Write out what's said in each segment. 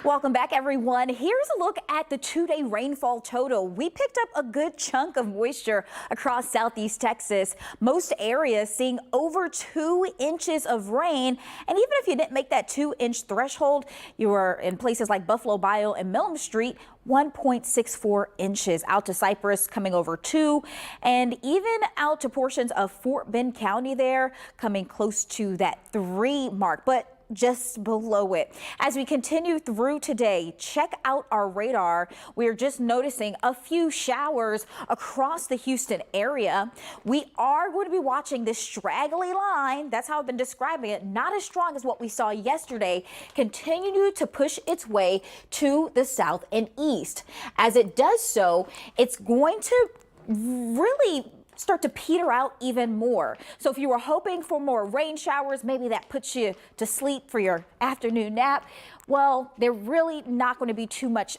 Welcome back, everyone. Here's a look at the two-day rainfall total. We picked up a good chunk of moisture across southeast Texas. Most areas seeing over 2 inches of rain. And even if you didn't make that 2-inch threshold, you were in places like Buffalo Bayou and Millam Street, 1.64 inches. Out to Cypress, coming over 2, and even out to portions of Fort Bend County there, coming close to that 3 mark, but just below it. As we continue through today, check out our radar. We're just noticing a few showers across the Houston area. We are going to be watching this straggly line. That's how I've been describing it. Not as strong as what we saw yesterday. Continue to push its way to the south and east. As it does so, it's going to really start to peter out even more. So if you were hoping for more rain showers, maybe that puts you to sleep for your afternoon nap. Well, they're really not going to be too much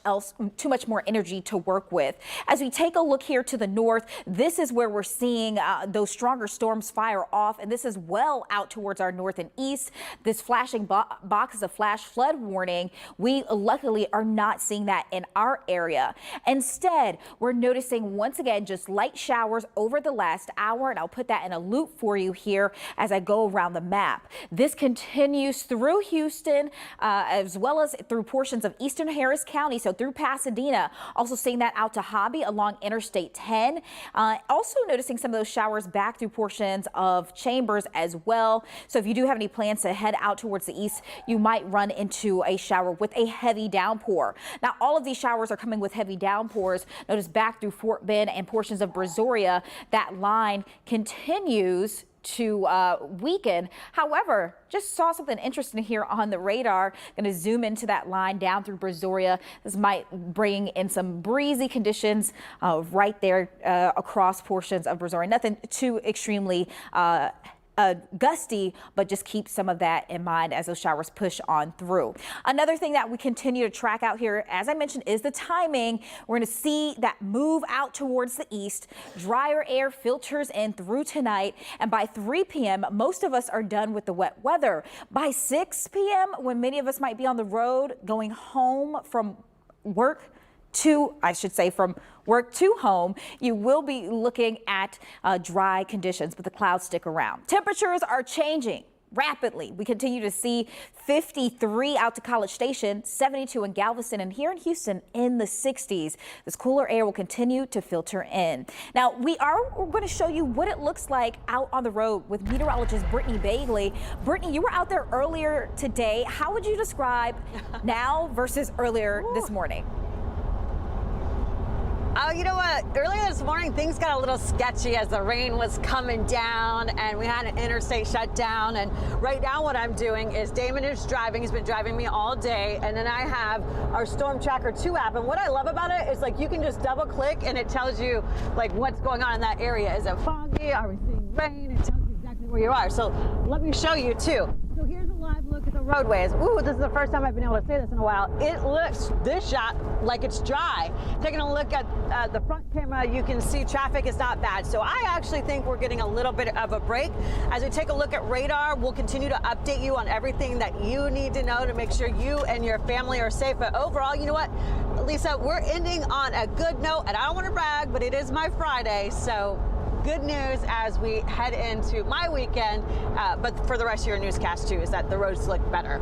more energy to work with. As we take a look here to the north, this is where we're seeing those stronger storms fire off, and this is well out towards our north and east. This flashing box is a flash flood warning. We luckily are not seeing that in our area. Instead, we're noticing once again just light showers over the last hour, and I'll put that in a loop for you here as I go around the map. This continues through Houston as well as through portions of eastern Harris County, so through Pasadena. Also seeing that out to Hobby along Interstate 10. Also noticing some of those showers back through portions of Chambers as well. So if you do have any plans to head out towards the east, you might run into a shower with a heavy downpour. Now, all of these showers are coming with heavy downpours. Notice back through Fort Bend and portions of Brazoria, that line continues to weaken. However, just saw something interesting here on the radar. Going to zoom into that line down through Brazoria. This might bring in some breezy conditions right there across portions of Brazoria. Nothing too extremely gusty, but just keep some of that in mind as those showers push on through. Another thing that we continue to track out here, as I mentioned, is the timing. We're going to see that move out towards the east. Drier air filters in through tonight, and by 3 p.m., most of us are done with the wet weather. By 6 p.m., when many of us might be on the road going home from work from work to home, you will be looking at dry conditions, but the clouds stick around. Temperatures are changing rapidly. We continue to see 53 out to College Station, 72 in Galveston, and here in Houston in the 60s. This cooler air will continue to filter in. Now, we're going to show you what it looks like out on the road with meteorologist Brittany Bagley. Brittany, you were out there earlier today. How would you describe now versus earlier this morning? Oh, you know what? Earlier this morning, things got a little sketchy as the rain was coming down and we had an interstate shut down. And right now what I'm doing is Damon is driving. He's been driving me all day. And then I have our Storm Tracker 2 app. And what I love about it is like you can just double click and it tells you like what's going on in that area. Is it foggy? Are we seeing rain? It tells you exactly where you are. So let me show you too. So here's a live look at the roadways. Ooh, this is the first time I've been able to say this in a while. It looks, this shot, like it's dry. Taking a look at the front camera, you can see traffic is not bad. So I actually think we're getting a little bit of a break. As we take a look at radar, we'll continue to update you on everything that you need to know to make sure you and your family are safe. But overall, you know what, Lisa, we're ending on a good note, and I don't want to brag, but it is my Friday. So good news as we head into my weekend, but for the rest of your newscast too, is that the roads look better.